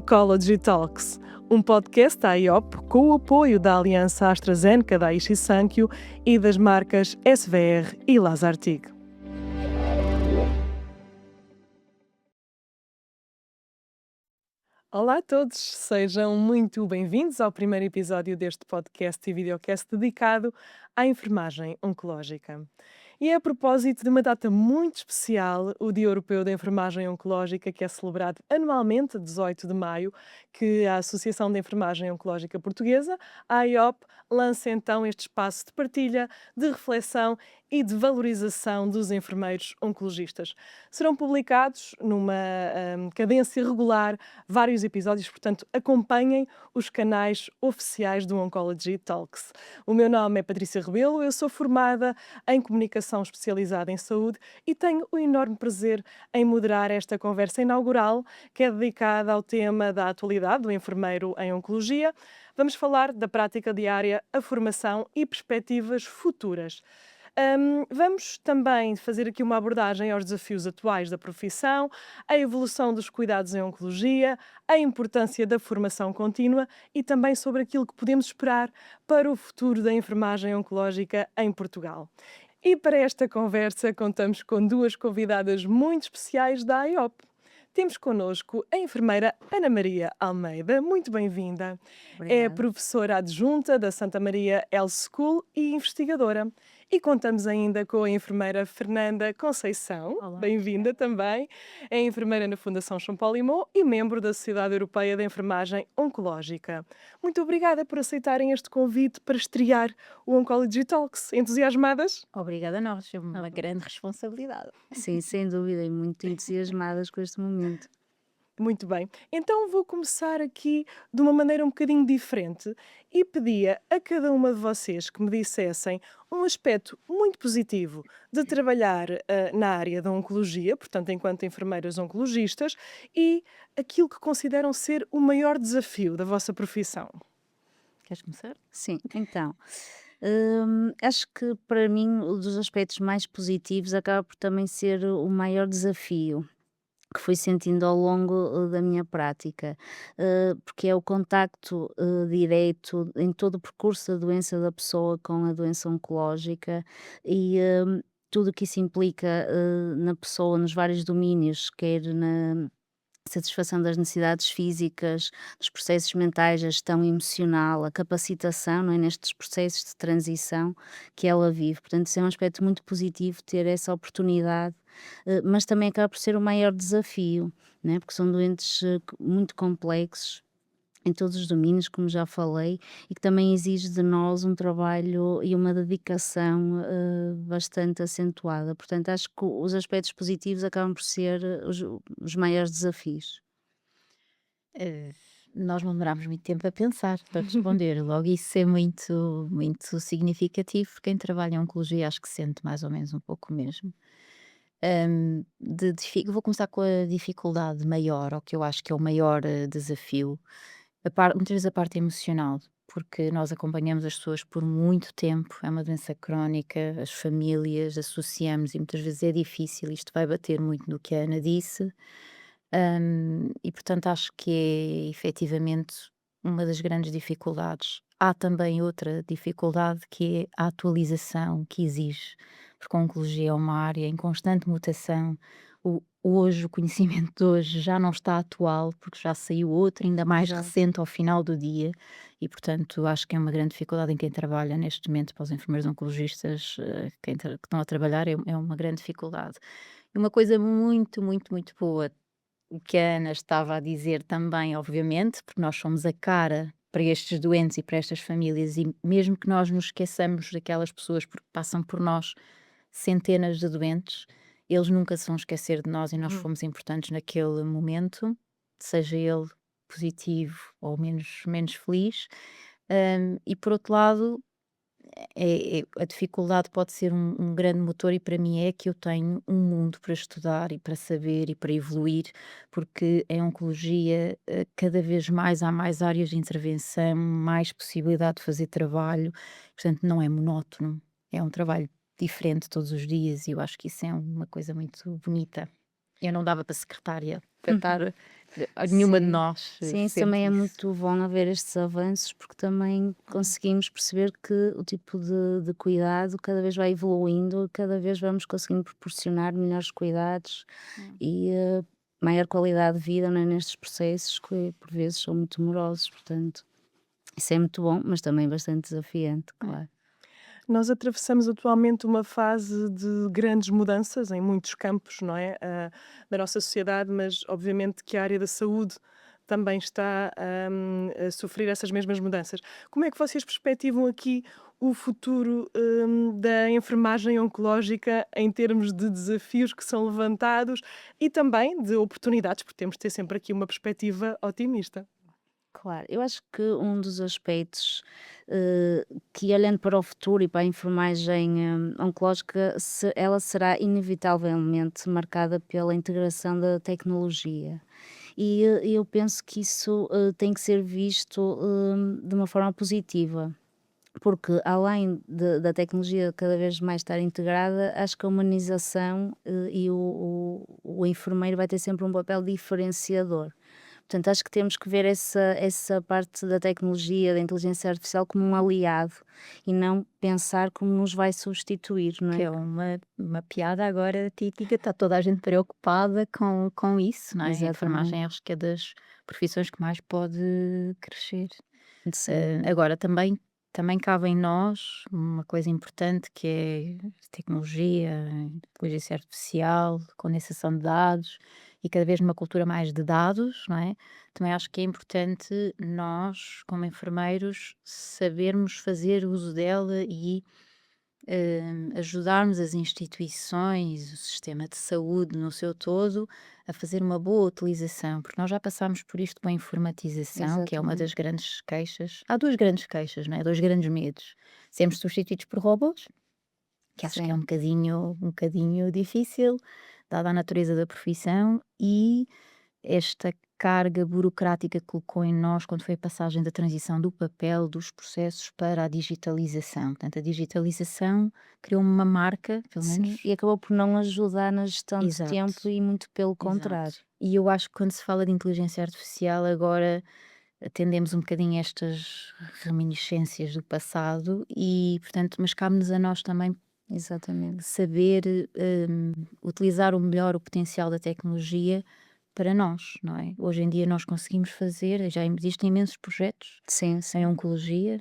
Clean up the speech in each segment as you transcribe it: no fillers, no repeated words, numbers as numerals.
Oncology Talks, um podcast da IOP com o apoio da Aliança AstraZeneca da Daiichi Sankyo e das marcas SVR e Lazartig. Olá a todos, sejam muito bem-vindos ao primeiro episódio deste podcast e videocast dedicado à enfermagem oncológica. E é a propósito de uma data muito especial, o Dia Europeu da Enfermagem Oncológica, que é celebrado anualmente, 18 de maio, que a Associação de Enfermagem Oncológica Portuguesa, a AIOP, lança então este espaço de partilha, de reflexão e de valorização dos enfermeiros oncologistas. Serão publicados numa cadência regular vários episódios, portanto acompanhem os canais oficiais do Oncology Talks. O meu nome é Patrícia Rebelo, eu sou formada em Comunicação Especializada em Saúde e tenho o enorme prazer em moderar esta conversa inaugural, que é dedicada ao tema da atualidade do enfermeiro em Oncologia. Vamos falar da prática diária, a formação e perspectivas futuras. Vamos também fazer aqui uma abordagem aos desafios atuais da profissão, a evolução dos cuidados em oncologia, a importância da formação contínua e também sobre aquilo que podemos esperar para o futuro da enfermagem oncológica em Portugal. E para esta conversa contamos com duas convidadas muito especiais da AIOP. Temos connosco a enfermeira Ana Maria Almeida, muito bem-vinda. É Obrigada. professora adjunta da Santa Maria Health School e investigadora. E contamos ainda com a enfermeira Fernanda Conceição, Olá. bem-vinda também. É enfermeira na Fundação Champollion e membro da Sociedade Europeia de Enfermagem Oncológica. Muito obrigada por aceitarem este convite para estrear o Oncology Talks. Entusiasmadas? Obrigada a nós, é uma grande responsabilidade. Sim, sem dúvida, e muito entusiasmadas com este momento. Muito bem. Então vou começar aqui de uma maneira um bocadinho diferente e pedia a cada uma de vocês que me dissessem um aspecto muito positivo de trabalhar na área da oncologia, portanto, enquanto enfermeiras oncologistas, e aquilo que consideram ser o maior desafio da vossa profissão. Queres começar? Sim, então, acho que para mim um dos aspectos mais positivos acaba por também ser o maior desafio que fui sentindo ao longo da minha prática, porque é o contacto direto em todo o percurso da doença da pessoa com a doença oncológica e tudo o que isso implica na pessoa, nos vários domínios, quer na satisfação das necessidades físicas, dos processos mentais, a gestão emocional, a capacitação, não é, nestes processos de transição que ela vive. Portanto, isso é um aspecto muito positivo ter essa oportunidade, mas também acaba por ser o maior desafio, né? Porque são doentes muito complexos em todos os domínios, como já falei, e que também exige de nós um trabalho e uma dedicação bastante acentuada. Portanto, acho que os aspectos positivos acabam por ser os maiores desafios. Eh, Nós não demorámos muito tempo a pensar para responder, logo isso é muito significativo. Quem trabalha em oncologia acho que sente mais ou menos um pouco mesmo. Vou começar com a dificuldade maior, ou que eu acho que é o maior desafio, muitas vezes a parte emocional, porque nós acompanhamos as pessoas por muito tempo, é uma doença crónica, as famílias associamos e muitas vezes é difícil, isto vai bater muito no que a Ana disse. E portanto acho que é efetivamente uma das grandes dificuldades. Há também outra dificuldade que é a atualização que exige, porque a oncologia é uma área em constante mutação. O conhecimento de hoje já não está atual, porque já saiu outro, ainda mais Já. recente ao final do dia, e portanto acho que é uma grande dificuldade em quem trabalha neste momento, para os enfermeiros oncologistas, que estão a trabalhar, é uma grande dificuldade. E uma coisa muito boa o que a Ana estava a dizer também, obviamente, porque nós somos a cara para estes doentes e para estas famílias, e mesmo que nós nos esqueçamos daquelas pessoas porque passam por nós centenas de doentes, eles nunca se vão esquecer de nós e nós Uhum. fomos importantes naquele momento, seja ele positivo ou menos feliz. E por outro lado, a dificuldade pode ser um grande motor e para mim é que eu tenho um mundo para estudar e para saber e para evoluir, porque em oncologia cada vez mais há mais áreas de intervenção, mais possibilidade de fazer trabalho, portanto não é monótono, é um trabalho diferente todos os dias e eu acho que isso é uma coisa muito bonita. Eu não dava para secretária, para Uhum. estar nenhuma de Sim. nós Sim, isso sente também é isso. muito bom haver estes avanços, porque também conseguimos perceber que o tipo de cuidado cada vez vai evoluindo, cada vez vamos conseguindo proporcionar melhores cuidados Hum. e maior qualidade de vida, né, nestes processos que por vezes são muito demorosos, portanto, isso é muito bom, mas também bastante desafiante, É. claro. Nós atravessamos atualmente uma fase de grandes mudanças em muitos campos, não é? Da nossa sociedade, mas obviamente que a área da saúde também está a sofrer essas mesmas mudanças. Como é que vocês perspectivam aqui o futuro, da enfermagem oncológica em termos de desafios que são levantados e também de oportunidades, porque temos de ter sempre aqui uma perspectiva otimista. Claro, eu acho que um dos aspectos, que olhando para o futuro e para a enfermagem, oncológica, ela será inevitavelmente marcada pela integração da tecnologia. E, eu penso que isso, tem que ser visto, de uma forma positiva, porque além da tecnologia cada vez mais estar integrada, acho que a humanização, e o enfermeiro vai ter sempre um papel diferenciador. Portanto, acho que temos que ver essa parte da tecnologia, da inteligência artificial como um aliado e não pensar como nos vai substituir, não Que é? é uma piada agora típica, está toda a gente preocupada com isso, não é? A Exatamente. enfermagem acho que é das profissões que mais pode crescer. Sim, Agora também cabe em nós uma coisa importante que é tecnologia, inteligência artificial, condensação de dados e cada vez numa cultura mais de dados, não é? Também acho que é importante nós, como enfermeiros, sabermos fazer uso dela e ajudarmos as instituições, o sistema de saúde no seu todo, a fazer uma boa utilização, porque nós já passámos por isto com a informatização, que é uma exatamente. das grandes queixas. Há duas grandes queixas, não é? Dois grandes medos. Sermos substituídos por robôs, que acho que é Sim, um bocadinho difícil, dada a natureza da profissão, e esta carga burocrática que colocou em nós quando foi a passagem da transição do papel dos processos para a digitalização. Portanto, a digitalização criou uma marca, pelo sim. menos. E acabou por não ajudar na gestão de tempo Exato, e muito pelo exato. contrário. E eu acho que quando se fala de inteligência artificial, agora atendemos um bocadinho a estas reminiscências do passado e, portanto, mas cabe-nos a nós também Exatamente. saber utilizar o melhor o potencial da tecnologia para nós, não é? Hoje em dia nós conseguimos fazer, já existem imensos projetos Sim, em sim. oncologia,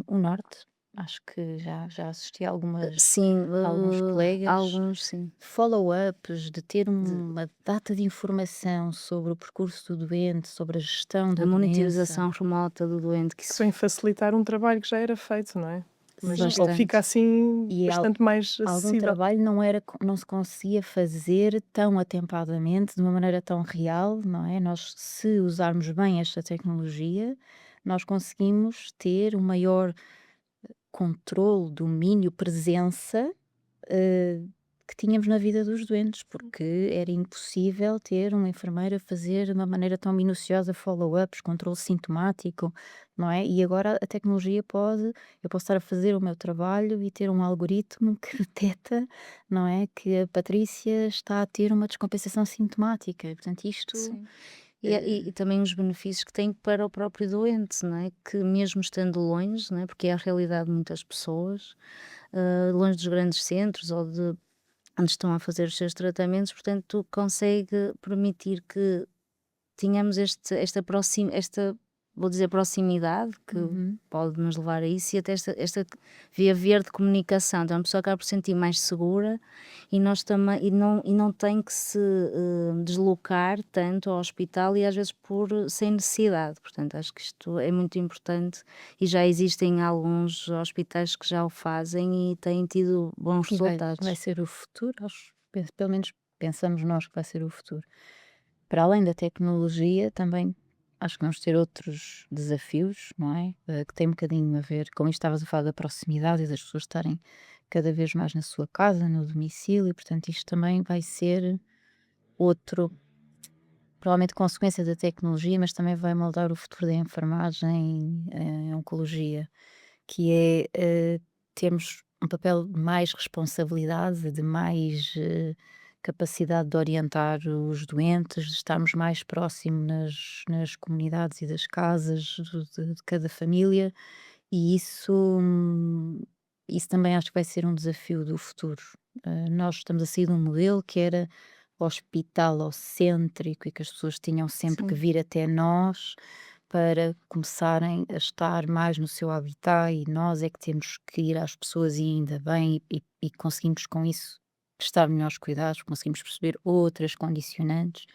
o Norte, acho que já assisti a Sim, alguns colegas, alguns sim. follow-ups, de ter De uma data de informação sobre o percurso do doente, sobre a gestão a da doença. monitorização remota do doente, que Que isso vem facilitar um trabalho que já era feito, não é? Mas que fica bastante. assim E bastante mais algum acessível. trabalho não se conseguia fazer tão atempadamente, de uma maneira tão real, não é? Nós, se usarmos bem esta tecnologia, nós conseguimos ter o maior controle, domínio, presença, eh, que tínhamos na vida dos doentes, porque era impossível ter uma enfermeira fazer de uma maneira tão minuciosa follow-ups, controle sintomático, não é? E agora a tecnologia eu posso estar a fazer o meu trabalho e ter um algoritmo que detecta, não é? Que a Patrícia está a ter uma descompensação sintomática. Portanto, isto. Sim. E eh, também os benefícios que tem para o próprio doente, não é? Que mesmo estando longe, não é? Porque é a realidade de muitas pessoas, longe dos grandes centros ou de onde estão a fazer os seus tratamentos, portanto, consegue permitir que tínhamos esta, vou dizer, proximidade, que uhum. pode nos levar a isso, e até esta via verde de comunicação. Então a pessoa acaba por se sentir mais segura e nós também e não tem que se, deslocar tanto ao hospital e às vezes sem necessidade. Portanto, acho que isto é muito importante e já existem alguns hospitais que já o fazem e têm tido bons E vai resultados. ser o futuro, pelo menos pensamos nós que vai ser o futuro. Para além da tecnologia, também acho que vamos ter outros desafios, não é? Que tem um bocadinho a ver, como isto estavas a falar da proximidade e das pessoas estarem cada vez mais na sua casa, no domicílio, e portanto isto também vai ser outro, provavelmente consequência da tecnologia, mas também vai moldar o futuro da enfermagem em oncologia, que é termos um papel de mais responsabilidade, de mais capacidade de orientar os doentes, de estarmos mais próximo nas comunidades e das casas de cada família, e isso também acho que vai ser um desafio do futuro. Nós estamos a sair de um modelo que era hospitalocêntrico e que as pessoas tinham sempre que Sim, vir até nós para começarem a estar mais no seu habitat, e nós é que temos que ir às pessoas, e ainda bem, e conseguimos com isso prestar melhores cuidados, conseguimos perceber outras condicionantes,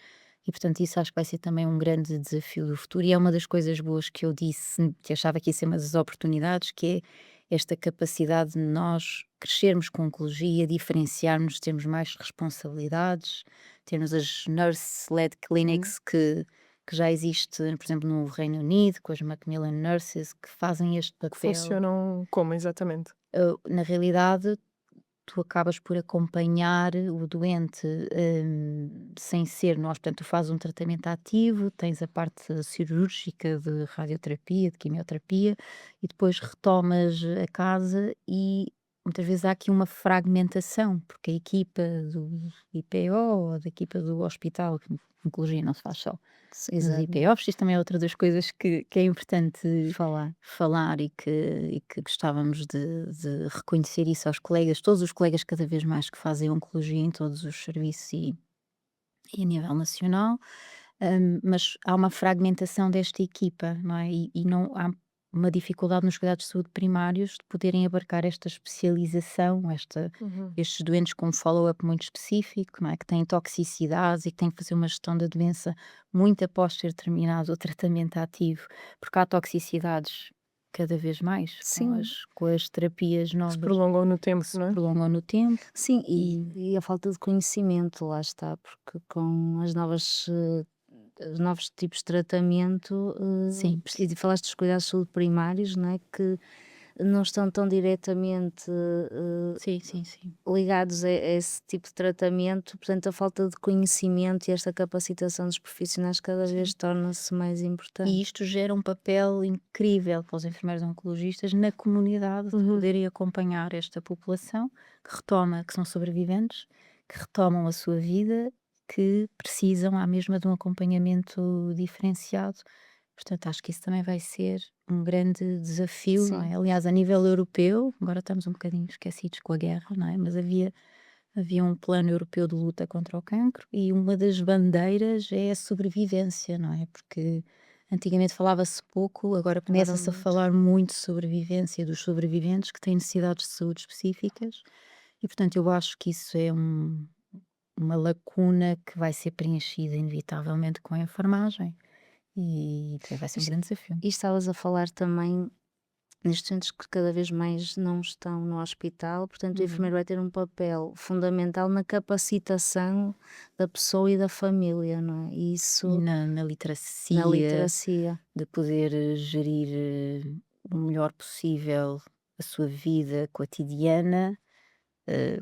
e portanto isso acho que vai ser também um grande desafio do futuro, e é uma das coisas boas que eu disse, que achava que ia ser uma das oportunidades, que é esta capacidade de nós crescermos com oncologia, diferenciarmos, termos mais responsabilidades, termos as nurse-led Sim. clinics que já existe, por exemplo, no Reino Unido, com as Macmillan Nurses, que fazem este Que papel. funcionam como exatamente? Na realidade, tu acabas por acompanhar o doente, sem ser nós, portanto, tu fazes um tratamento ativo, tens a parte cirúrgica de radioterapia, de quimioterapia, e depois retomas a casa, e muitas vezes há aqui uma fragmentação, porque a equipa do IPO ou da equipa do hospital, que oncologia não se faz só nos exato. IPOs, isto também é outra das coisas que é importante Falar. falar, e que gostávamos de reconhecer isso aos colegas, todos os colegas cada vez mais que fazem oncologia em todos os serviços, e a nível nacional, mas há uma fragmentação desta equipa, não é? E não há uma dificuldade nos cuidados de saúde primários de poderem abarcar esta especialização, Uhum. estes doentes com um follow-up muito específico, não é? Que têm toxicidades e que têm que fazer uma gestão da doença muito após ter terminado o tratamento ativo, porque há toxicidades cada vez mais Sim, com as terapias Que se novas prolongam no que tempo, se não é? prolongam no tempo. sim, E e a falta de conhecimento, lá está, porque com as novas, os novos tipos de tratamento, sim, e falaste dos cuidados de saúde primários, não é? Que não estão tão diretamente sim, sim, sim. ligados a esse tipo de tratamento, portanto, a falta de conhecimento e esta capacitação dos profissionais cada vez Sim. torna-se mais E importante. isto gera um papel incrível para os enfermeiros oncologistas na comunidade, de Uhum. poderem acompanhar esta população que são sobreviventes, que retomam a sua vida, que precisam à mesma de um acompanhamento diferenciado. Portanto, acho que isso também vai ser um grande desafio, não Sim, é? Aliás, a nível europeu, agora estamos um bocadinho esquecidos com a guerra, não é? Mas havia um plano europeu de luta contra o cancro, e uma das bandeiras é a sobrevivência, não é? Porque antigamente falava-se pouco, agora agora começa-se a muito. falar muito de sobrevivência, dos sobreviventes que têm necessidades de saúde específicas, e portanto eu acho que isso é uma lacuna que vai ser preenchida inevitavelmente com a enfermagem, e vai ser um Isto grande desafio. e estavas a falar também nestes centros que cada vez mais não estão no hospital, portanto, o Uhum. enfermeiro vai ter um papel fundamental na capacitação da pessoa e da família, não é? E E isso na na literacia, literacia. de poder gerir o melhor possível a sua vida cotidiana,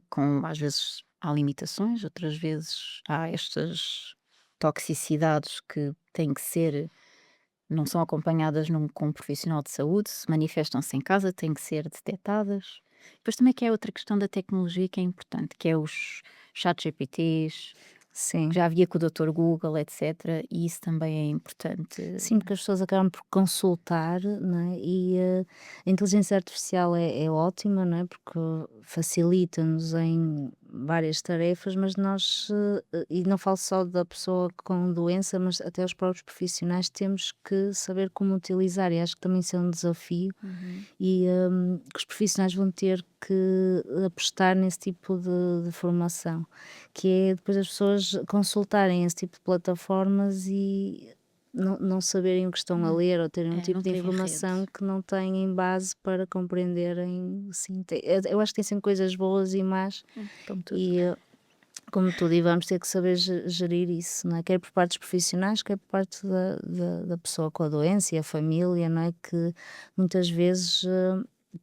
com às vezes há limitações, outras vezes há estas toxicidades que têm que ser, não são acompanhadas com um profissional de saúde, se manifestam-se em casa, têm que ser detectadas. Depois também que é outra questão da tecnologia que é importante, que é os chat GPTs, que Sim. já havia com o doutor Google, etc. E isso também é importante. Sim, porque as pessoas acabam por consultar, não é? E a inteligência artificial é ótima, não é? Porque facilita-nos em várias tarefas, mas nós, e não falo só da pessoa com doença, mas até os próprios profissionais temos que saber como utilizar, e acho que também isso é um desafio, Uhum. e que os profissionais vão ter que apostar nesse tipo de formação, que é depois as pessoas consultarem esse tipo de plataformas e não saberem o que estão a Não, ler, ou terem um tipo não de terem rede. informação que não têm base para compreenderem, assim, eu acho que tem sempre coisas boas e más, Como tudo. e como tudo, e vamos ter que saber gerir isso, não é? Quer por parte dos profissionais, quer por parte da pessoa com a doença e a família, não é? Que muitas vezes,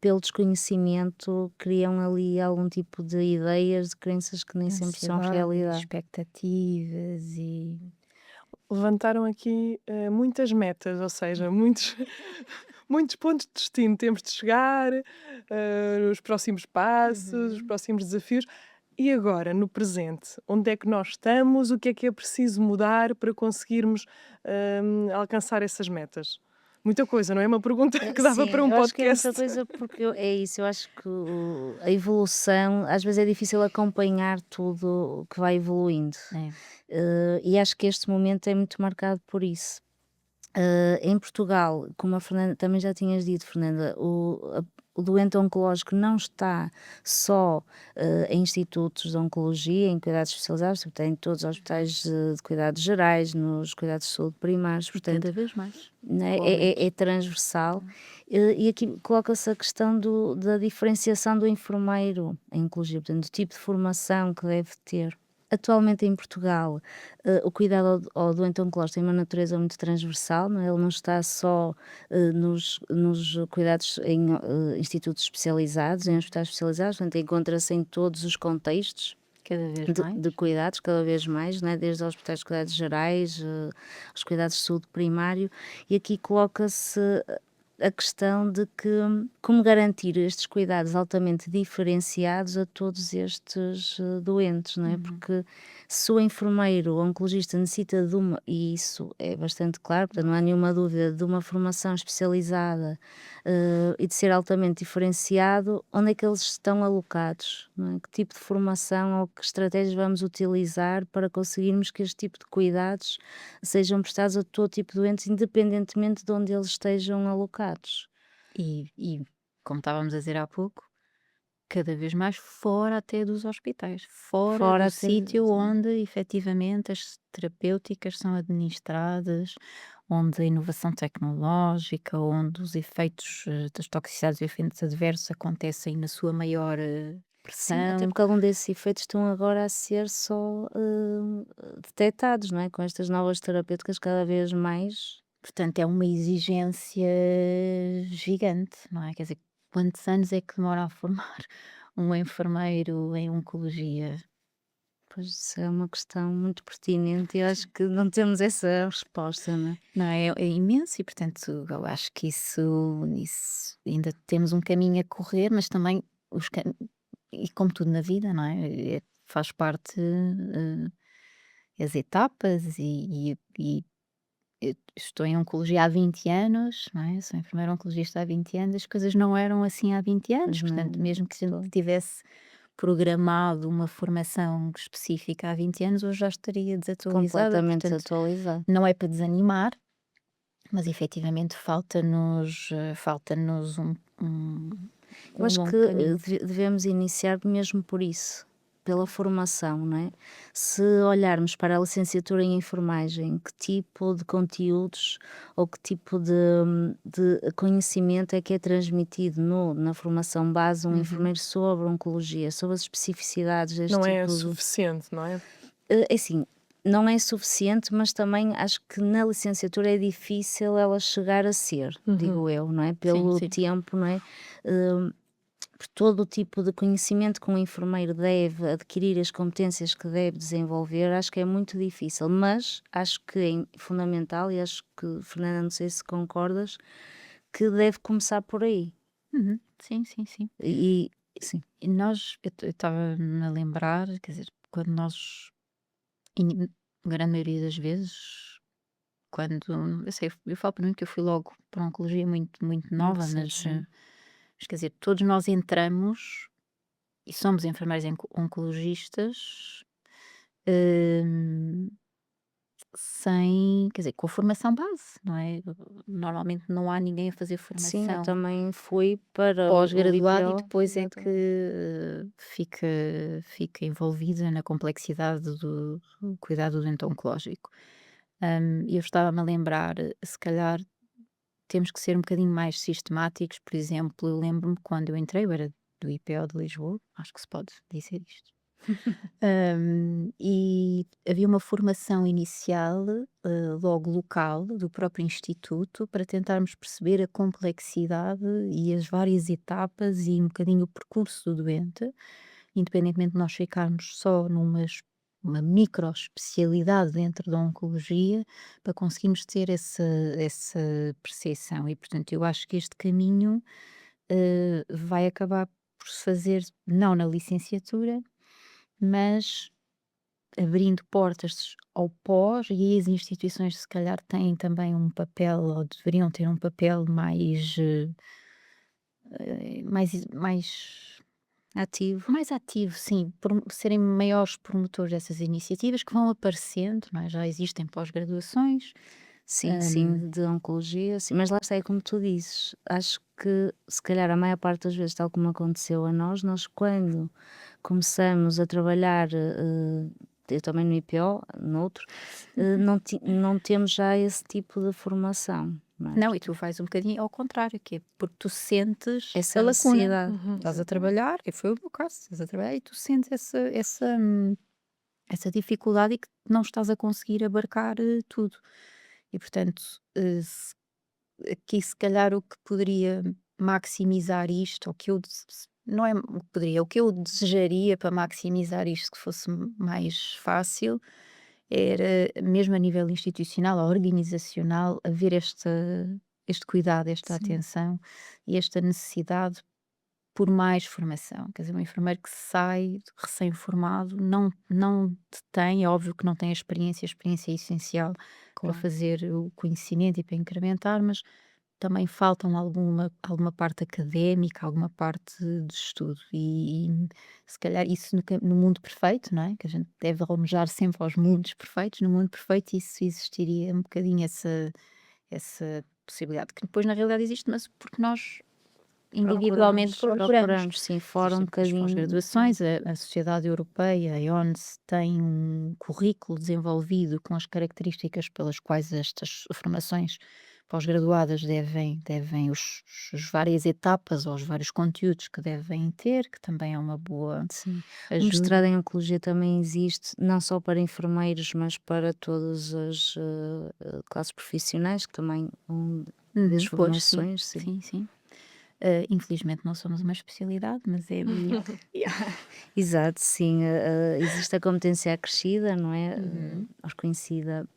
pelo desconhecimento, criam ali algum tipo de ideias, de crenças que nem De sempre são ansiedade e realidade. expectativas e Levantaram aqui, muitas metas, ou seja, muitos muitos pontos de destino. Temos de chegar, os próximos passos, os Uhum. próximos desafios. E agora, no presente, onde é que nós estamos? O que é preciso mudar para conseguirmos, alcançar essas metas? Muita coisa, não é? Uma pergunta que dava Sim, para um eu acho que é muita podcast. coisa porque é isso, eu acho que a evolução, às vezes é difícil acompanhar tudo o que vai evoluindo. É. E acho que este momento é muito marcado por isso. Em Portugal, como a Fernanda também já tinhas dito, Fernanda, o doente oncológico não está só em institutos de oncologia, em cuidados especializados, portanto, em todos os hospitais de cuidados gerais, nos cuidados de saúde primários, E portanto, cada vez mais. né, Com menos. é transversal. E aqui coloca-se a questão da diferenciação do enfermeiro em oncologia, portanto, do tipo de formação que deve ter. Atualmente em Portugal, o cuidado ao doente oncológico tem uma natureza muito transversal, não é? Ele não está só nos cuidados em institutos especializados, em hospitais especializados, portanto, encontra-se em todos os contextos Cada vez mais. de cuidados, cada vez mais, não é? Desde os hospitais de cuidados gerais, aos cuidados de saúde primário, e aqui coloca-se a questão de que como garantir estes cuidados altamente diferenciados a todos estes doentes, não é? Uhum. Porque se o enfermeiro, o oncologista necessita de uma, e isso é bastante claro, portanto não há nenhuma dúvida, de uma formação especializada e de ser altamente diferenciado, onde é que eles estão alocados, não é? Que tipo de formação ou que estratégias vamos utilizar para conseguirmos que este tipo de cuidados sejam prestados a todo tipo de doentes, independentemente de onde eles estejam alocados. E como estávamos a dizer há pouco, cada vez mais fora até dos hospitais, fora Fora do até sítio onde efetivamente as terapêuticas são administradas, onde a inovação tecnológica, onde os efeitos das toxicidades e efeitos adversos acontecem na sua maior sim, até pressão. porque algum desses efeitos estão agora a ser só detectados, não é? Com estas novas terapêuticas cada vez mais. Portanto, é uma exigência gigante, não é? Quer dizer, quantos anos é que demora a formar um enfermeiro em oncologia? Pois isso é uma questão muito pertinente e eu acho que não temos essa resposta, não é? Não é? É imenso e, portanto, eu acho que isso ainda temos um caminho a correr, mas também e como tudo na vida, não é? Faz parte as etapas e eu estou em oncologia há 20 anos, não é? Sou enfermeira oncologista há 20 anos, as coisas não eram assim há 20 anos, Pois não, portanto, mesmo que a gente estou tivesse programado uma formação específica há 20 anos, hoje já estaria desatualizada, completamente portanto, desatualizado. não é para desanimar, mas efetivamente falta-nos Eu um acho que longo caminho. devemos iniciar mesmo por isso, pela formação, não é? Se olharmos para a licenciatura em enfermagem, que tipo de conteúdos ou que tipo de conhecimento é que é transmitido na formação base um Uhum. enfermeiro sobre oncologia, sobre as especificidades deste Não é tipo de. suficiente, não é? É assim, não é suficiente, mas também acho que na licenciatura é difícil ela chegar a ser, Uhum. digo eu, não é? Sim, Pelo sim. tempo, não é? Hum, por todo o tipo de conhecimento que um enfermeiro deve adquirir, as competências que deve desenvolver, acho que é muito difícil, mas acho que é fundamental e acho que, Fernanda, não sei se concordas, que deve começar por aí. Uhum. Sim, sim, sim. Sim, E nós, eu estava-me a lembrar, quer dizer, quando nós, in- a grande maioria das vezes, quando, eu sei, eu falo para mim que eu fui logo para a oncologia muito, muito nova, sim, sim. mas quer dizer, todos nós entramos e somos enfermeiros oncologistas, hum, sem, quer dizer, com a formação base, não é? Normalmente não há ninguém a fazer Sim, eu formação também fui para o pós-graduado e IPO, depois é que exatamente. fica envolvida na complexidade do cuidado do doente oncológico. Eu estava-me a lembrar, se calhar temos que ser um bocadinho mais sistemáticos. Por exemplo, eu lembro-me quando eu entrei, eu era do IPO de Lisboa, acho que se pode dizer isto. E havia uma formação inicial, logo local, do próprio instituto, para tentarmos perceber a complexidade e as várias etapas e um bocadinho o percurso do doente, independentemente de nós ficarmos só uma micro especialidade dentro da oncologia, para conseguirmos ter essa percepção. E, portanto, eu acho que este caminho vai acabar por se fazer, não na licenciatura, mas abrindo portas ao pós, e aí as instituições se calhar têm também um papel, ou deveriam ter um papel mais Ativo. mais ativo, sim, serem maiores promotores dessas iniciativas que vão aparecendo, não é? Já existem pós-graduações. Sim, sim, de oncologia, sim, mas lá está, é como tu dizes, acho que se calhar a maior parte das vezes, tal como aconteceu a nós quando começamos a trabalhar, eu também no IPO, noutro, não temos já esse tipo de formação, não é? Não, e tu vais um bocadinho ao contrário, que é porque tu sentes Essa a lacuna. necessidade. Uhum. Estás a trabalhar, que foi o meu caso, estás a trabalhar e tu sentes essa dificuldade e que não estás a conseguir abarcar tudo. E portanto, aqui se calhar o que poderia maximizar isto, ou que eu não é o que poderia, o que eu desejaria para maximizar isto que fosse mais fácil, era mesmo a nível institucional ou organizacional haver este cuidado, esta Sim, atenção e esta necessidade por mais formação. Quer dizer, um enfermeiro que sai recém-formado não tem, é óbvio que não tem a experiência é essencial para claro. fazer o conhecimento e para incrementar, mas também faltam alguma parte académica, alguma parte de estudo. E se calhar isso no mundo perfeito, não é? Que a gente deve almejar sempre aos mundos perfeitos, no mundo perfeito isso existiria um bocadinho essa possibilidade, que depois na realidade existe, mas porque nós individualmente procuramos. Procuramos, sim, fora um Existem as bocadinho. pós-graduações, a Sociedade Europeia, a ONS, tem um currículo desenvolvido com as características pelas quais estas formações pós-graduadas devem as várias etapas ou os vários conteúdos que devem ter, que também é uma boa Sim, o mestrado ajuda. em oncologia também existe, não só para enfermeiros, mas para todas as classes profissionais, que também das Pois, sim, formações, sim. sim, sim. Infelizmente não somos uma especialidade, mas é yeah. Exato, sim, existe a competência acrescida, não é? Uhum. Reconhecida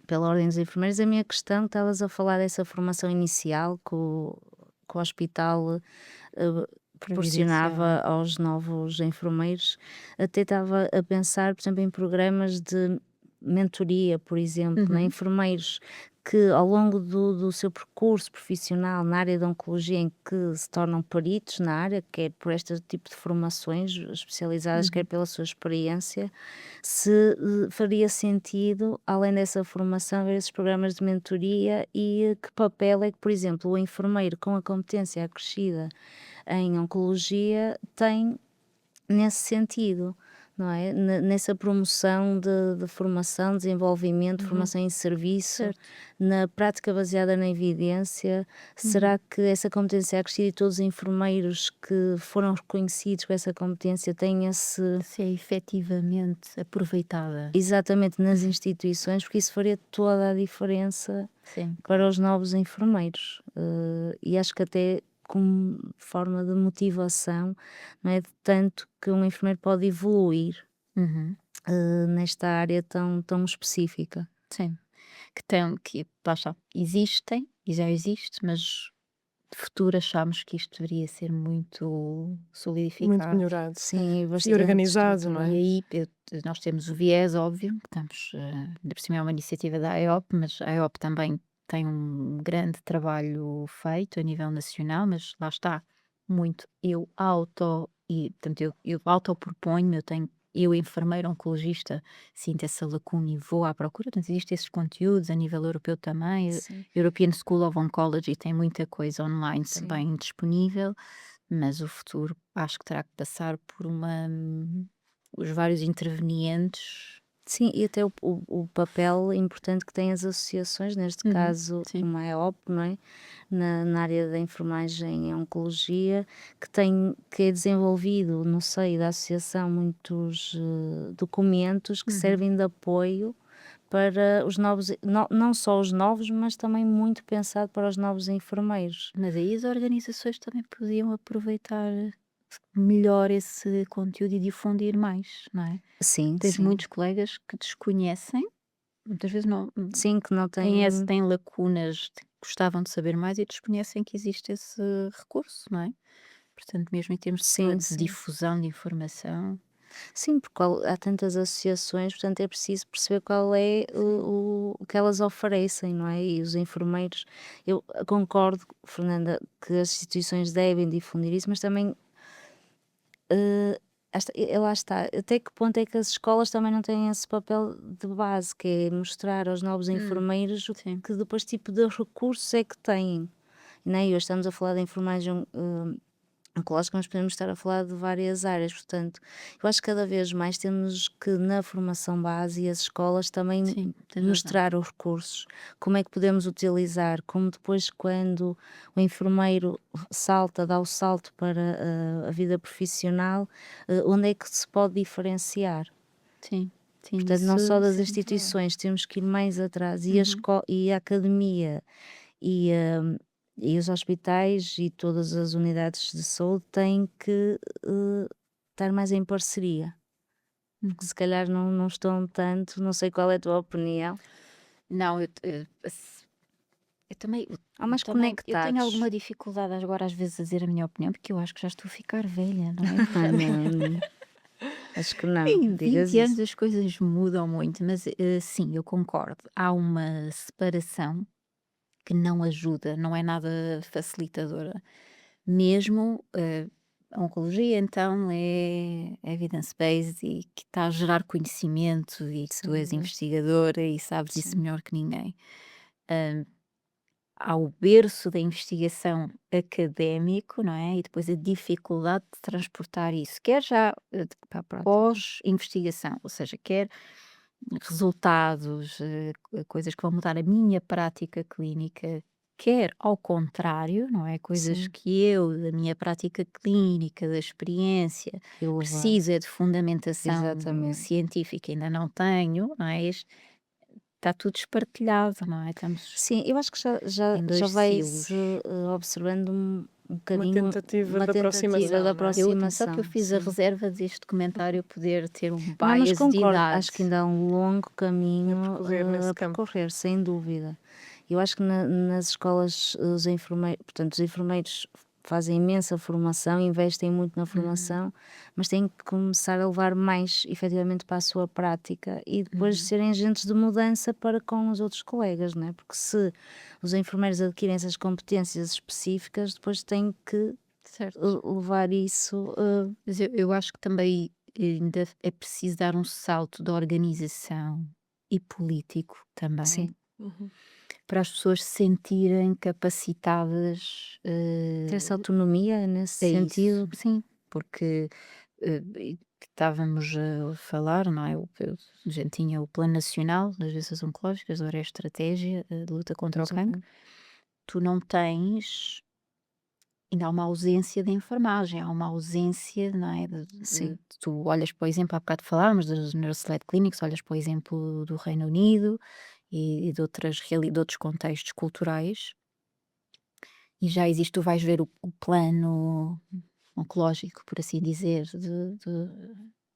pela Ordem dos Enfermeiros. A minha questão, estavas a falar dessa formação inicial que o hospital proporcionava Providenciava. aos novos enfermeiros. Até estava a pensar, por exemplo, em programas de mentoria, por exemplo, né? Uhum. Enfermeiros que ao longo do seu percurso profissional na área da oncologia em que se tornam peritos na área, quer por este tipo de formações especializadas, quer Uhum. pela sua experiência, se faria sentido, além dessa formação, haver esses programas de mentoria e que papel é que, por exemplo, o enfermeiro com a competência acrescida em oncologia tem nesse sentido, não é? Nessa promoção de formação, desenvolvimento, Uhum. formação em serviço, Certo. na prática baseada na evidência. Uhum. Será que essa competência acrescida e todos os enfermeiros que foram reconhecidos com essa competência têm esse. Se é efetivamente aproveitada. Exatamente nas instituições, porque isso faria toda a diferença Sim, para claro. os novos enfermeiros. E acho que até como forma de motivação, não é? De tanto que um enfermeiro pode evoluir Uhum. nesta área tão específica. Sim. Que lá está, existem e já existe, mas de futuro achamos que isto deveria ser muito Muito solidificado. melhorado, se Sim, calhar. e E bastante organizado, não E é? estruturado. aí nós temos o viés óbvio, que estamos, ainda por cima é uma iniciativa da AEOP, mas a AEOP também tem um grande trabalho feito a nível nacional, mas lá está, muito portanto, eu autoproponho-me, eu enfermeira oncologista, sinto essa lacuna e vou à procura, portanto, existem esses conteúdos a nível europeu também, Sim, European School of Oncology tem muita coisa online sim. também disponível, mas o futuro acho que terá que passar por os vários intervenientes. Sim, e até o papel importante que têm as associações, neste Uhum, caso sim. como a EOP, não é? Na área da enfermagem em oncologia, que é desenvolvido no seio da associação muitos documentos que Uhum. servem de apoio para os novos, não só os novos, mas também muito pensado para os novos enfermeiros. Mas aí as organizações também podiam aproveitar melhor esse conteúdo e difundir mais, não é? Sim, Tens sim. muitos colegas que desconhecem, muitas vezes não Sim, que não tem. têm lacunas, gostavam de saber mais e desconhecem que existe esse recurso, não é? Portanto, mesmo em termos Sim, de sim. difusão de informação. Sim, porque há tantas associações, portanto é preciso perceber qual é Sim. o que elas oferecem, não é? E os enfermeiros, eu concordo, Fernanda, que as instituições devem difundir isso, mas também, lá está, até que ponto é que as escolas também não têm esse papel de base, que é mostrar aos novos Hum, enfermeiros sim. que depois tipo de recursos é que têm, né? E hoje estamos a falar da enfermagem oncológica, mas podemos estar a falar de várias áreas, portanto, eu acho que cada vez mais temos que na formação base e as escolas também Sim, tens razão. mostrar os recursos, como é que podemos utilizar, como depois quando o enfermeiro salta, dá o salto para a vida profissional, onde é que se pode diferenciar? Sim, sim, Portanto, não só das isso é muito verdade. instituições, temos que ir mais atrás e Uhum. e a academia e, e os hospitais e todas as unidades de saúde têm que estar mais em parceria, porque Uhum. se calhar não estão tanto, não sei qual é a tua opinião. Não, eu também Há mais eu tenho conectados. alguma dificuldade agora às vezes a dizer a minha opinião, porque eu acho que já estou a ficar velha, não é? Ah, Já não, acho que não, em digas 20 isso. anos as coisas mudam muito, mas, sim, eu concordo. Há uma separação que não ajuda, não é nada facilitadora. Mesmo, a oncologia então é evidence-based e que está a gerar conhecimento e que tu és Sim, investigadora e sabes isso sim, melhor que ninguém. Há o berço da investigação académico, não é? E depois a dificuldade de transportar isso, quer já para a prática. pós-investigação, ou seja, quer resultados, coisas que vão mudar a minha prática clínica, quer ao contrário, não é? Coisas Sim, que eu, da minha prática clínica, da experiência, e levar, preciso é de fundamentação exatamente. científica, ainda não tenho, não é? Está tudo espartilhado, não é? Estamos Sim, eu acho que em já dois vai-se, silos. observando um Uma bocadinho tentativa uma de tentativa de aproximação, não é? Eu atenção que eu aproximação, fiz a sim. reserva deste documentário poder ter um Não, mas bias de concordo, idade. acho que ainda há um longo A caminho, percorrer nesse a campo. percorrer, sem dúvida. Eu acho que nas escolas, os enfermeiros, portanto, os enfermeiros fazem imensa formação, investem muito na Uhum, formação, mas têm que começar a levar mais efetivamente para a sua prática e depois uhum, serem agentes de mudança para com os outros colegas, não é? Porque se os enfermeiros adquirem essas competências específicas, depois têm que certo. levar isso. Mas eu acho que também ainda é preciso dar um salto de organização e político também, Sim, Uhum. para as pessoas se sentirem capacitadas, ter essa autonomia nesse a isso. sentido. Sim, porque e que estávamos a falar, não é? A gente tinha o Plano Nacional das Doenças Oncológicas, agora é a Estratégia de Luta contra o Cancro. Exatamente. Tu não tens, ainda há uma ausência de enfermagem, há uma ausência, não é? Sim, Tu olhas para o exemplo, há bocado falámos das Neuroselect Clinics, olhas para o exemplo do Reino Unido e de, de outros contextos culturais, e já existe, tu vais ver o plano oncológico, por assim dizer,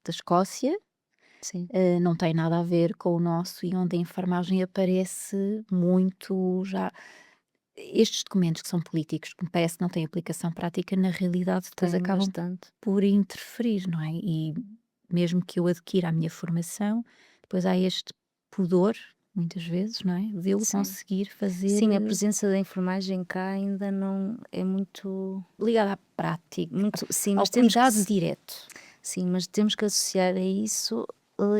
da Escócia, sim. não tem nada a ver com o nosso e onde a enfermagem aparece muito já. Estes documentos que são políticos, que me parece que não têm aplicação prática, na realidade depois Tem acabam bastante. por interferir, não é? E mesmo que eu adquira a minha formação, depois há este pudor, muitas vezes, não é? De eu Sim. conseguir fazer Sim, a presença da enfermagem cá ainda não é ligado à prática, sim, ao mas temos que cuidado direto. sim, mas temos que associar a isso,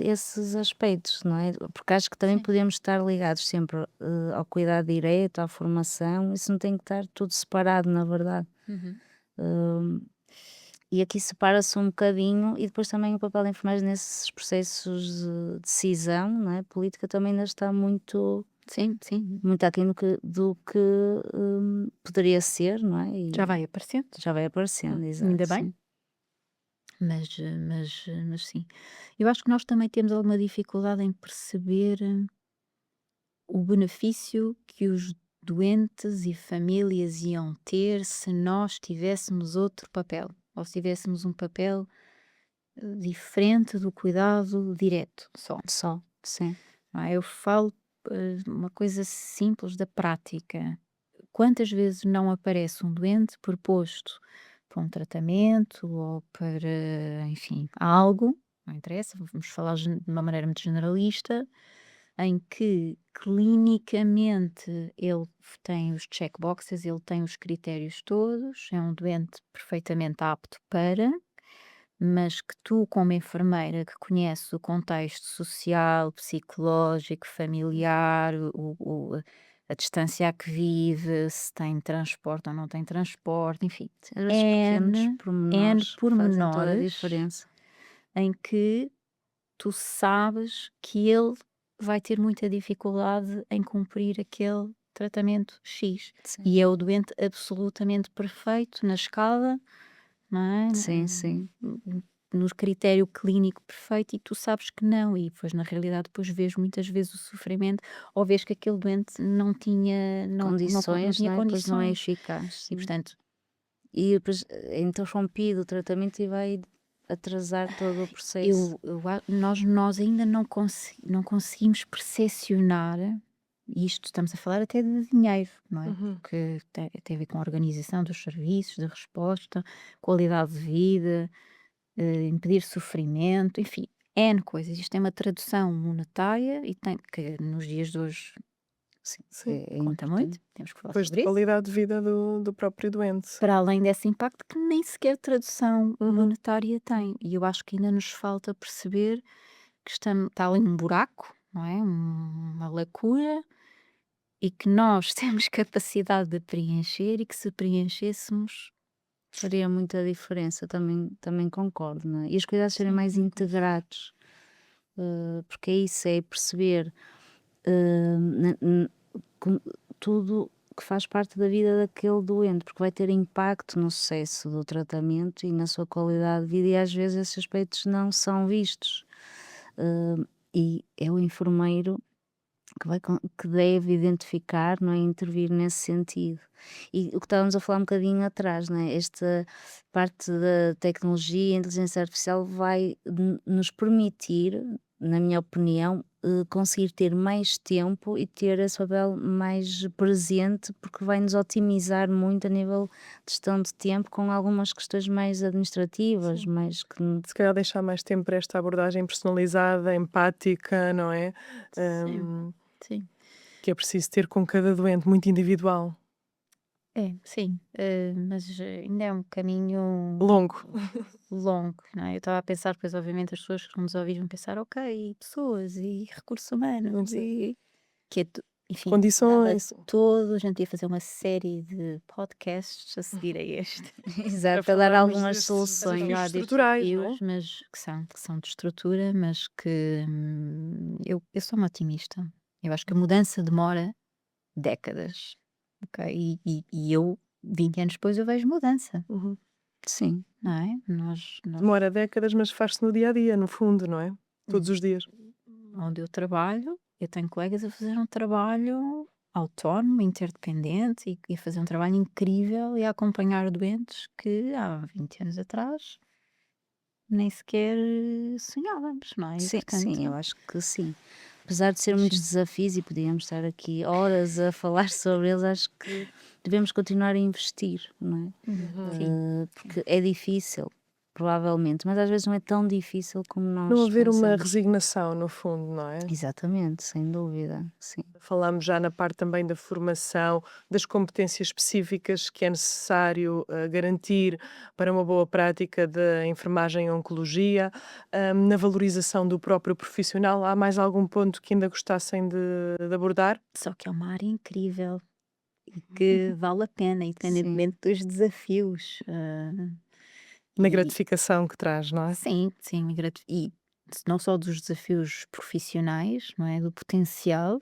esses aspectos, não é? Porque acho que também Sim. podemos estar ligados sempre, ao cuidado direto, à formação, isso não tem que estar tudo separado, na verdade. Uhum. Hum, e aqui separa-se um bocadinho e depois também o papel da enfermagem nesses processos de decisão, não é, política também ainda está Sim, sim, muito aquém do que, poderia ser, não é, já e vai aparecendo, já vai aparecendo, exato, ainda bem, sim. mas sim. Eu acho que nós também temos alguma dificuldade em perceber o benefício que os doentes e famílias iam ter se nós tivéssemos outro papel, ou se tivéssemos um papel diferente do cuidado direto só. Só, sim, Não é? Eu falo uma coisa simples da prática. Quantas vezes não aparece um doente proposto para um tratamento ou para, enfim, algo, não interessa, vamos falar de uma maneira muito generalista, em que clinicamente ele tem os checkboxes, ele tem os critérios todos, é um doente perfeitamente apto para, mas que tu, como enfermeira que conhece o contexto social, psicológico, familiar, a distância a que vive, se tem transporte ou não tem transporte, enfim, Às vezes pequenos N pormenores que fazem toda a pormenores diferença. em que tu sabes que ele vai ter muita dificuldade em cumprir aquele tratamento X. Sim, E é o doente absolutamente perfeito na escala, não é? sim. No critério clínico perfeito, e tu sabes que não, e depois na realidade depois vês muitas vezes o sofrimento, ou vês que aquele doente não tinha, não Condições, tinha não é? Pois não é condições. eficaz, E sim. portanto, E depois é interrompido o tratamento e vai atrasar todo o processo. nós ainda não conseguimos percepcionar, e isto estamos a falar até de dinheiro, não é? Uhum. Porque tem a ver com a organização dos serviços, de resposta, qualidade de vida, impedir sofrimento, enfim, N coisas. Isto tem uma tradução monetária e tem que nos dias de hoje Sim, Sim. é conta muito, importante. temos que falar Depois de sobre isso. qualidade de vida do próprio doente. Para além desse impacto que nem sequer tradução Uhum. monetária tem. E eu acho que ainda nos falta perceber que está ali um buraco, não é? Uma lacuna, e que nós temos capacidade de preencher, e que se preenchêssemos. Faria muita diferença, também concordo, não é? E os cuidados serem Sim. mais integrados, porque é isso, é perceber eh, com- tudo que faz parte da vida daquele doente, porque vai ter impacto no sucesso do tratamento e na sua qualidade de vida, e às vezes esses aspectos não são vistos. E é o enfermeiro que deve identificar, não é? Intervir nesse sentido. E o que estávamos a falar um bocadinho atrás, não é? Esta parte da tecnologia e a inteligência artificial vai nos permitir, na minha opinião, conseguir ter mais tempo e ter esse papel mais presente, porque vai nos otimizar muito a nível de gestão de tempo com algumas questões mais administrativas, Sim. mais que Se calhar deixar mais tempo para esta abordagem personalizada, empática, não é? Sim, Hum, sim. que é preciso ter com cada doente, muito individual. Sim, mas ainda é um caminho Longo. longo, não é? Eu estava a pensar, pois obviamente as pessoas que nos ouvir vão pensar, ok, e pessoas, e recursos humanos, Sim. e que enfim, dava Condições. todo, a gente ia fazer uma série de podcasts a seguir a este, Para exato, para dar falarmos algumas destes para soluções. desafios falar destes estruturais, não é? desafios, mas que são de estrutura, mas que eu sou uma otimista. Eu acho que a mudança demora décadas, ok? E eu, 20 anos depois, eu vejo mudança, Uhum. Sim, não é? Nós Demora décadas, mas faz-se no dia a dia, no fundo, não é? Todos os dias. onde eu trabalho, eu tenho colegas a fazer um trabalho autónomo, interdependente, e a fazer um trabalho incrível e a acompanhar doentes que há 20 anos atrás nem sequer sonhávamos, não é? E sim, eu portanto, acho que sim. Apesar de ser muitos imagino. desafios e podíamos estar aqui horas a falar sobre eles, acho que devemos continuar a investir, não é? Sim, Porque é difícil, provavelmente, mas às vezes não é tão difícil como Não nós haver uma pensamos. resignação, no fundo, não é? Exatamente, sem dúvida, sim. Falámos já na parte também da formação, das competências específicas que é necessário garantir para uma boa prática da enfermagem em oncologia, na valorização do próprio profissional. Há mais algum ponto que ainda gostassem de abordar? só que é uma área incrível e que vale a pena, Sim, independentemente dos desafios. Na E gratificação que traz, não é? sim, sim, e não só dos desafios profissionais, não é? Do potencial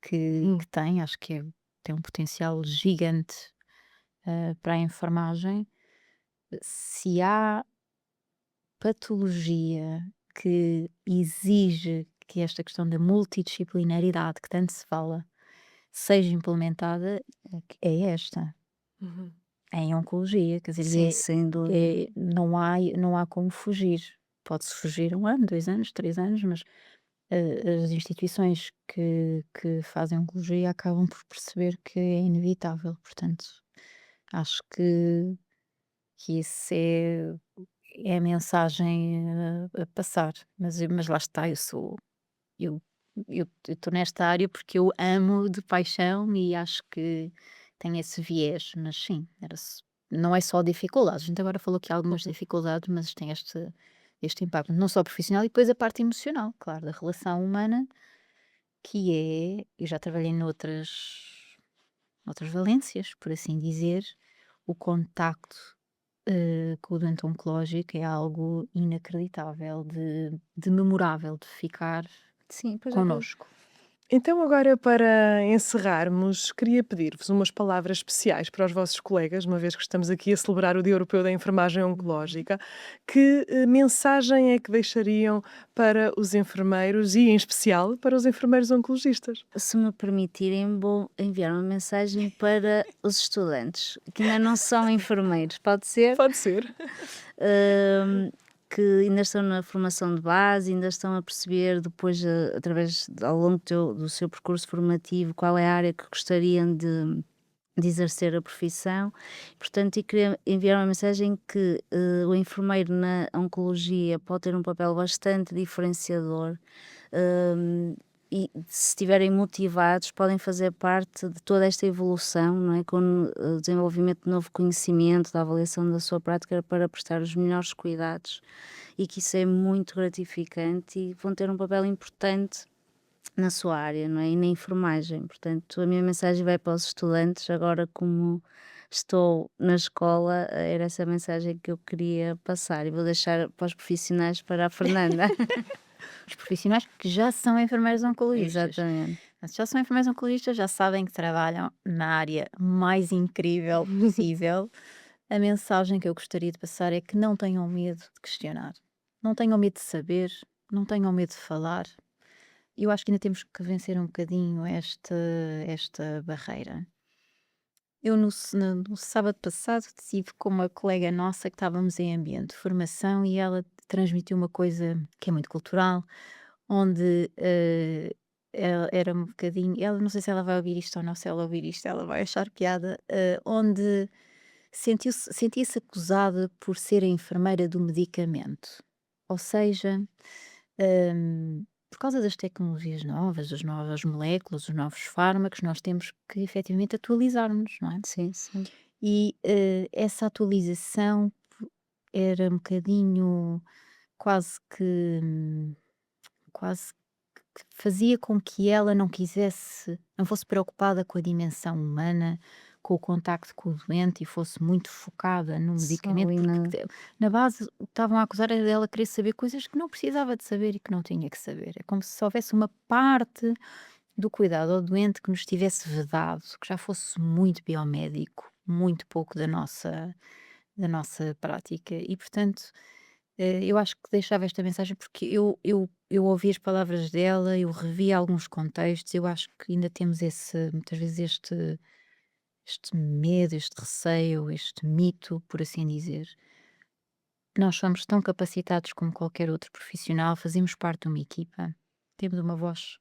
que Uhum. tem, acho que tem um potencial gigante, para a enfermagem. Se há patologia que exige que esta questão da multidisciplinaridade que tanto se fala seja implementada, é esta, Uhum. é em oncologia, quer dizer, sim, sem dúvida. não há como fugir. Pode-se fugir 1 ano, 2 anos, 3 anos, mas as instituições que fazem oncologia acabam por perceber que é inevitável. Portanto, acho que esse é a mensagem a passar. Mas lá está, eu estou nesta área porque eu amo de paixão e acho que tem esse viés, mas sim, não é só dificuldades. A gente agora falou que há algumas dificuldades, mas tem este impacto, não só profissional, e depois a parte emocional, claro, da relação humana, que eu já trabalhei noutras valências, por assim dizer, o contacto com o doente oncológico é algo inacreditável, de memorável, de ficar Sim, pois é. connosco. Então, agora para encerrarmos, queria pedir-vos umas palavras especiais para os vossos colegas, uma vez que estamos aqui a celebrar o Dia Europeu da Enfermagem Oncológica. Que mensagem é que deixariam para os enfermeiros e, em especial, para os enfermeiros oncologistas? Se me permitirem, vou enviar uma mensagem para os estudantes que ainda não são enfermeiros, pode ser? Pode ser. Hum, que ainda estão na formação de base, ainda estão a perceber depois, ao longo do seu percurso formativo, qual é a área que gostariam de exercer a profissão. Portanto, e queria enviar uma mensagem que o enfermeiro na oncologia pode ter um papel bastante diferenciador. hum, e se estiverem motivados, podem fazer parte de toda esta evolução, não é? Com o desenvolvimento de novo conhecimento, da avaliação da sua prática para prestar os melhores cuidados, e que isso é muito gratificante e vão ter um papel importante na sua área, não é? E na enfermagem. Portanto, a minha mensagem vai para os estudantes, agora como estou na escola, era essa mensagem que eu queria passar, e vou deixar para os profissionais, para a Fernanda. Os profissionais que já são enfermeiros oncologistas. Exatamente. Mas já são enfermeiros oncologistas, já sabem que trabalham na área mais incrível possível. A mensagem que eu gostaria de passar é que não tenham medo de questionar, não tenham medo de saber, não tenham medo de falar. Eu acho que ainda temos que vencer um bocadinho esta barreira. Eu no sábado passado estive com uma colega nossa que estávamos em ambiente de formação e ela transmitiu uma coisa que é muito cultural, onde era um bocadinho. Ela, não sei se ela vai ouvir isto ou não, se ela ouvir isto, ela vai achar piada, onde sentia-se acusada por ser a enfermeira do medicamento. Ou seja, por causa das tecnologias novas, as novas moléculas, os novos fármacos, nós temos que efetivamente atualizar-nos, não é? Sim, sim. E essa atualização era um bocadinho quase que quase que fazia com que ela não fosse preocupada com a dimensão humana, com o contacto com o doente e fosse muito focada no Só medicamento, ali porque na na base o que estavam a acusar era dela querer saber coisas que não precisava de saber e que não tinha que saber. É como se houvesse uma parte do cuidado ao doente que nos tivesse vedado, que já fosse muito biomédico, muito pouco da nossa prática. E, portanto, eu acho que deixava esta mensagem porque eu ouvi as palavras dela, eu revi alguns contextos, eu acho que ainda temos muitas vezes este medo, este receio, este mito, por assim dizer. Nós somos tão capacitados como qualquer outro profissional, fazemos parte de uma equipa, temos uma voz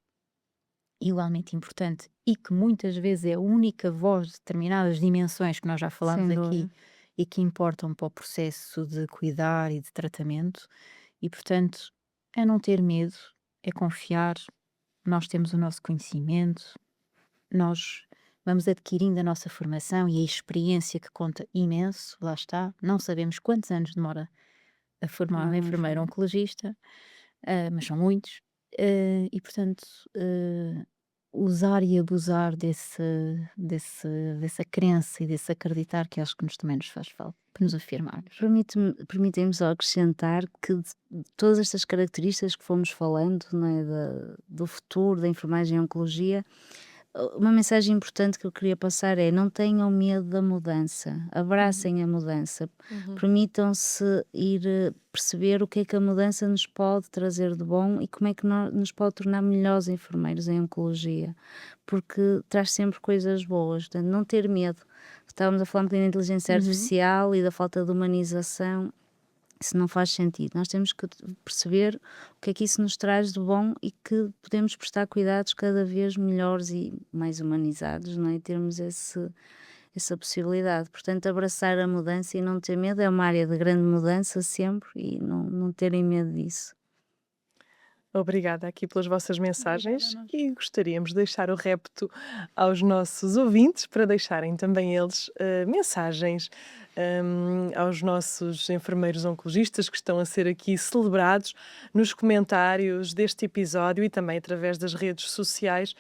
igualmente importante e que muitas vezes é a única voz de determinadas dimensões que nós já falámos sem aqui dúvida. e que importam para o processo de cuidar e de tratamento. E, portanto, é não ter medo, é confiar. Nós temos o nosso conhecimento, nós vamos adquirindo a nossa formação e a experiência que conta imenso, lá está. Não sabemos quantos anos demora a formar um enfermeiro oncologista, mas são muitos. E, portanto, usar e abusar dessa crença e desse acreditar que acho que também nos faz falta, para nos afirmarmos. Permitem-me só acrescentar que de todas estas características que fomos falando, não é, do futuro da enfermagem e oncologia, uma mensagem importante que eu queria passar é: não tenham medo da mudança, abracem a mudança, Uhum. permitam-se ir perceber o que é que a mudança nos pode trazer de bom e como é que nos pode tornar melhores enfermeiros em oncologia, porque traz sempre coisas boas, portanto, não ter medo. Estávamos a falar um bocadinho da inteligência Uhum. artificial e da falta de humanização. Isso não faz sentido. Nós temos que perceber o que é que isso nos traz de bom e que podemos prestar cuidados cada vez melhores e mais humanizados, não é? E termos essa possibilidade. Portanto, abraçar a mudança e não ter medo, é uma área de grande mudança sempre, e não terem medo disso. Obrigada aqui pelas vossas Obrigada a mensagens nós. e gostaríamos de deixar o repto aos nossos ouvintes para deixarem também eles mensagens aos nossos enfermeiros oncologistas que estão a ser aqui celebrados nos comentários deste episódio e também através das redes sociais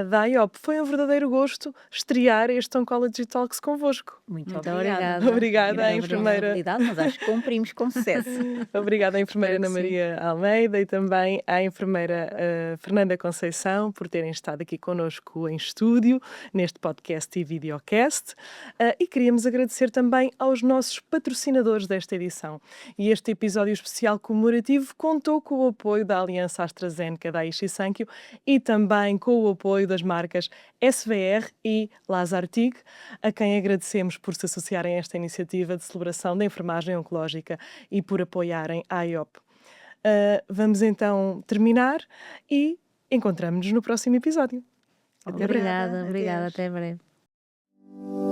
da IOP. Foi um verdadeiro gosto estrear este Oncology Talks convosco. Muito Muito obrigada. obrigada. Obrigada à Grande enfermeira. responsabilidade, mas acho que cumprimos com sucesso. Obrigada à enfermeira Espero Ana que sim. Maria Almeida e também à enfermeira Fernanda Conceição por terem estado aqui connosco em estúdio, neste podcast e videocast. E queríamos agradecer também aos nossos patrocinadores desta edição. E este episódio especial comemorativo contou com o apoio da Aliança AstraZeneca da Daiichi Sankyo e também com o apoio das marcas SVR e Lazartig, a quem agradecemos por se associarem a esta iniciativa de celebração da enfermagem oncológica e por apoiarem a IOP. Vamos então terminar e encontramos-nos no próximo episódio. Até breve. Obrigada, Adeus. até breve.